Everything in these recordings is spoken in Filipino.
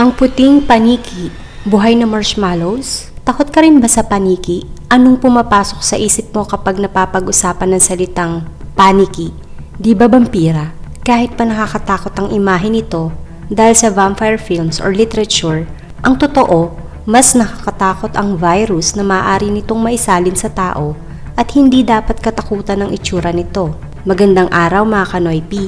Ang puting paniki, buhay na marshmallows? Takot ka rin ba sa paniki? Anong pumapasok sa isip mo kapag napapag-usapan ng salitang paniki? Di ba vampira? Kahit pa nakakatakot ang imahe nito dahil sa vampire films or literature, ang totoo, mas nakakatakot ang virus na maaari nitong maisalin sa tao at hindi dapat katakutan ng itsura nito. Magandang araw mga Kanoypi!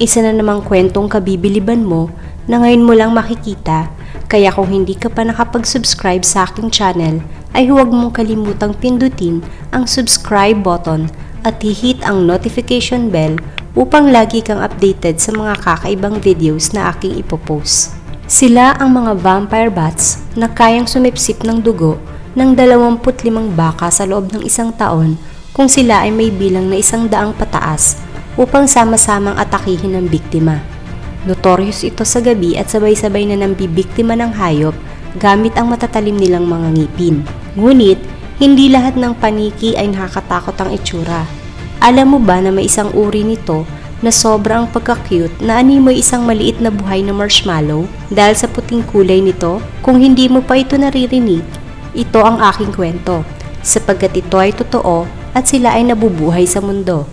Isa na namang kwentong kabibiliban mo na ngayon mo lang makikita, kaya kung hindi ka pa nakapag-subscribe sa aking channel, ay huwag mong kalimutang pindutin ang subscribe button at hihit ang notification bell upang lagi kang updated sa mga kakaibang videos na aking ipopost. Sila ang mga vampire bats na kayang sumipsip ng dugo ng 25 baka sa loob ng isang taon kung sila ay may bilang na 100 pataas upang sama-samang atakihin ng biktima. Notorious ito sa gabi at sabay-sabay na nambibiktima ng hayop gamit ang matatalim nilang mga ngipin. Ngunit, hindi lahat ng paniki ay nakakatakot ang itsura. Alam mo ba na may isang uri nito na sobrang pagka-cute na animoy isang maliit na buhay na marshmallow dahil sa puting kulay nito? Kung hindi mo pa ito naririnig, ito ang aking kwento, sapagkat ito ay totoo at sila ay nabubuhay sa mundo.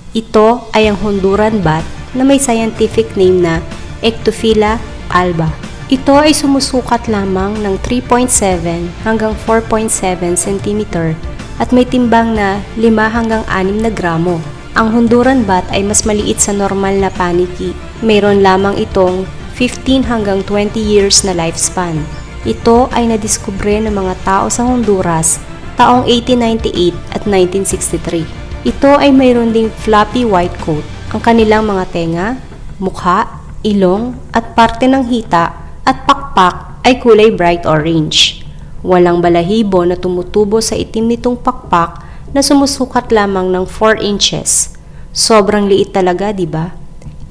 Ito ay ang Honduran bat na may scientific name na Ectophila alba. Ito ay sumusukat lamang ng 3.7 hanggang 4.7 cm at may timbang na 5 hanggang 6 na gramo. Ang Honduran bat ay mas maliit sa normal na paniki. Mayroon lamang itong 15 hanggang 20 years na lifespan. Ito ay nadiskubre ng mga tao sa Honduras taong 1898 at 1963. Ito ay mayroon ding floppy white coat. Ang kanilang mga tenga, mukha, ilong at parte ng hita at pakpak ay kulay bright orange. Walang balahibo na tumutubo sa itim nitong pakpak na sumusukat lamang ng 4 inches. Sobrang liit talaga, di ba?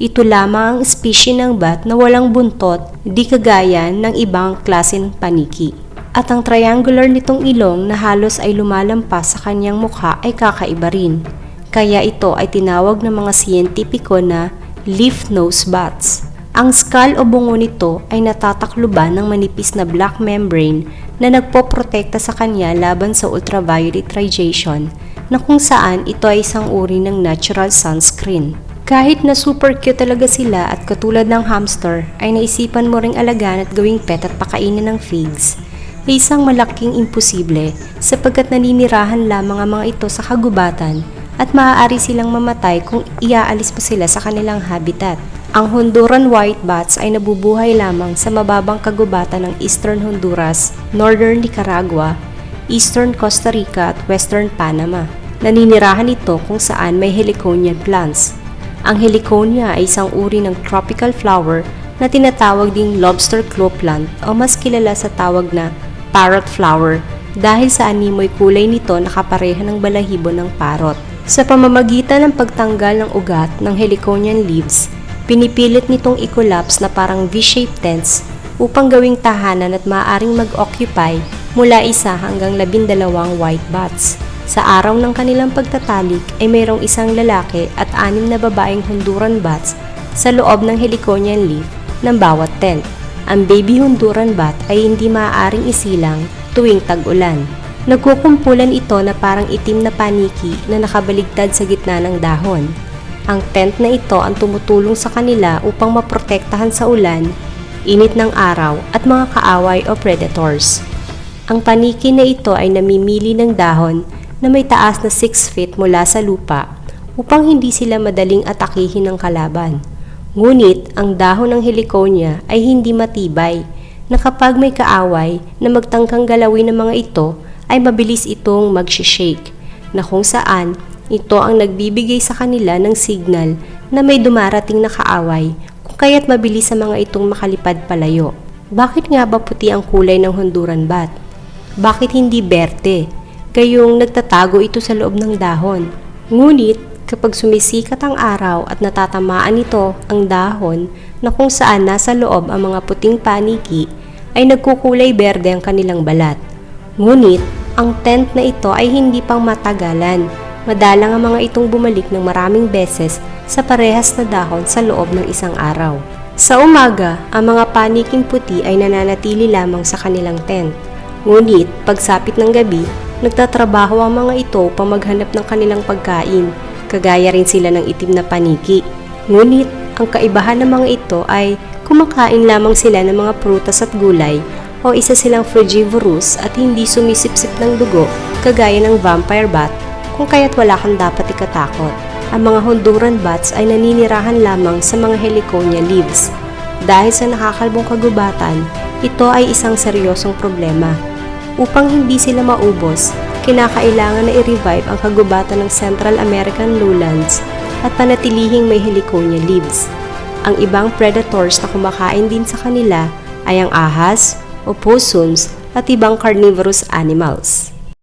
Ito lamang ang species ng bat na walang buntot, di kagaya ng ibang klase ng paniki. At ang triangular nitong ilong na halos ay lumalampas sa kanyang mukha ay kakaiba rin. Kaya ito ay tinawag ng mga siyentipiko na leaf nose bats. Ang skull o bungo nito ay natatakluban ng manipis na black membrane na nagpoprotekta sa kanya laban sa ultraviolet radiation na kung saan ito ay isang uri ng natural sunscreen. Kahit na super cute talaga sila at katulad ng hamster ay naisipan mo ring alagaan at gawing pet at pakainin ng figs, ay isang malaking imposible sapagkat naninirahan lamang ang mga ito sa kagubatan at maaari silang mamatay kung iaalis pa sila sa kanilang habitat. Ang Honduran white bats ay nabubuhay lamang sa mababang kagubatan ng Eastern Honduras, Northern Nicaragua, Eastern Costa Rica at Western Panama. Naninirahan ito kung saan may heliconian plants. Ang heliconia ay isang uri ng tropical flower na tinatawag ding lobster claw plant o mas kilala sa tawag na parrot flower dahil sa animoy kulay nito nakapareha ng balahibo ng parrot. Sa pamamagitan ng pagtanggal ng ugat ng heliconian leaves, pinipilit nitong i-collapse na parang V-shaped tents upang gawing tahanan at maaaring mag-occupy mula 1 hanggang 12 white bats. Sa araw ng kanilang pagtatalik ay mayroong isang lalaki at 6 na babaeng Honduran bats sa loob ng heliconian leaf ng bawat tent. Ang baby Honduran bat ay hindi maaaring isilang tuwing tag-ulan. Nagkukumpulan ito na parang itim na paniki na nakabaligtad sa gitna ng dahon. Ang tent na ito ang tumutulong sa kanila upang maprotektahan sa ulan, init ng araw at mga kaaway o predators. Ang paniki na ito ay namimili ng dahon na may taas na 6 feet mula sa lupa upang hindi sila madaling atakihin ng kalaban. Ngunit ang dahon ng heliconia ay hindi matibay na kapag may kaaway na magtangkang galawin ng mga ito ay mabilis itong mag-shake na kung saan ito ang nagbibigay sa kanila ng signal na may dumarating na kaaway kung kaya't mabilis sa mga itong makalipad palayo. Bakit nga ba puti ang kulay ng Honduran bat? Bakit hindi berde? Gayong nagtatago ito sa loob ng dahon. Ngunit kapag sumisikat ang araw at natatamaan nito ang dahon na kung saan nasa loob ang mga puting paniki, ay nagkukulay berde ang kanilang balat. Ngunit, ang tent na ito ay hindi pang matagalan. Madalang ang mga itong bumalik ng maraming beses sa parehas na dahon sa loob ng isang araw. Sa umaga, ang mga paniking puti ay nananatili lamang sa kanilang tent. Ngunit, pagsapit ng gabi, nagtatrabaho ang mga ito upang maghanap ng kanilang pagkain. Kagaya rin sila ng itim na paniki. Ngunit, ang kaibahan ng mga ito ay kumakain lamang sila ng mga prutas at gulay o isa silang frugivorous at hindi sumisipsip ng dugo kagaya ng vampire bat kung kaya't wala kang dapat ikatakot. Ang mga Honduran bats ay naninirahan lamang sa mga heliconia leaves. Dahil sa nakakalbong kagubatan, ito ay isang seryosong problema. Upang hindi sila maubos, kinakailangan na i-revive ang kagubatan ng Central American lowlands at panatilihing may heliconia leaves. Ang ibang predators na kumakain din sa kanila ay ang ahas, opossums at ibang carnivorous animals.